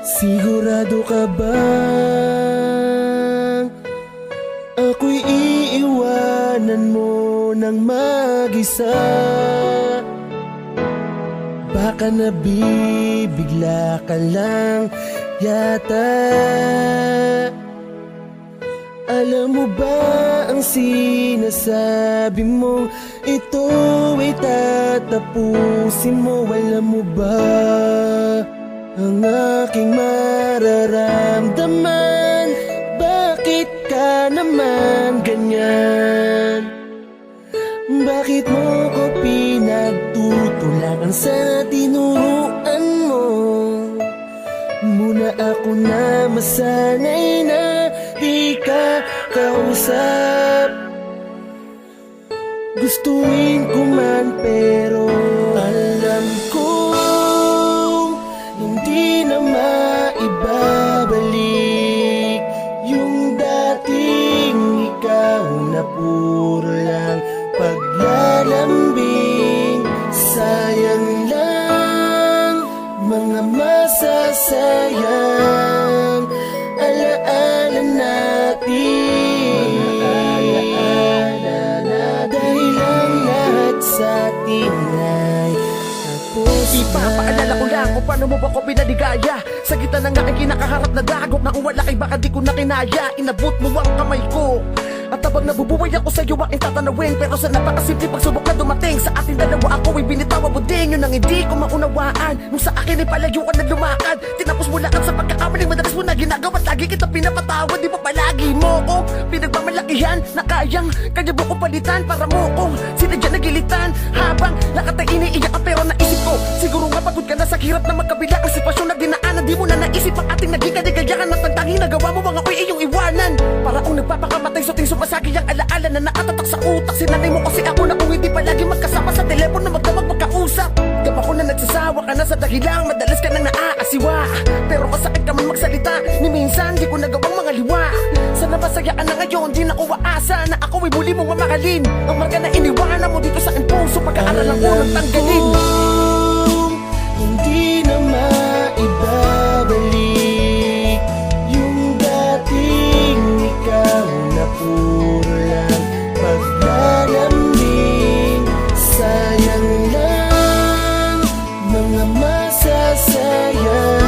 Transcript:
Sigurado ka ba ako'y iiwanan mo ng mag-isa? Baka nabibigla ka lang yata. Alam mo ba ang sinasabi mo, ito ay tatapusin mo? Alam mo ba ang aking mararamdaman? Bakit ka naman ganyan? Bakit mo ko pinagtutulakan sa tinuruan mo? Muna ako na masanay na di ka kausap. Gustuin ko man pero alam kong hindi na maibabalik yung dating ikaw na puro lang paglalambing. Sayang lang mga masasayang alaala natin. Dahil ang lahat sa atin ay tapos na. Ipapaalala ko lang kung paano mo ba ko pinaligaya sa gitna ng aking kinakaharap na dagok na kung wala kay baka di ko na kinaya. Inabot mo ang kamay ko at habang nabubuhay ako sa iyo aking tatanawin. Pero sa napakasimple pagsubok na dumating sa ating dalawa, ako ay binitawa buding. Yun ang hindi ko maunawaan nung sa akin ay palayuan na lumakad. Tinapos mo lahat sa pagkakamaling madalas mo na ginagawa. Lagi kita pinapatawad, di ba palagi mo ko pinagmamalakihan na kaya mo ko palitan para mo kong sinadya nagilitan. Habang nakatay iniiyak ka pero naisip ko siguro nga pagod ka na sa hirap na magkabila ang sitwasyon na dinaanan. Di mo na naisip ang ating naging kaligayahan at ang tanging nagawa mo mga ako'y iyong iwanan. Para kung nagpapakamatay sa ting sumasagi ang alaala na nakatatak sa utak. Sinanay mo kasi ako na kung hindi palagi magkasama sa telepono na magdamag magkausap. Gama ko na nagsasawa ka na sa dahilang madalas ka nang naaasiwa. Pero kasakit ka man magsalita ni minsan di ko nagawang mga liwa. Sana masayaan na ngayon di na uwaasa na ako ay muli mong mamahalin. Ang marka na iniwanan mo dito sa aking puso pagkaaralan ko ng tanggalin. Hindi na maibabalik yung dating ikaw na puro lang paglalambing. Sayang lang mga masasayang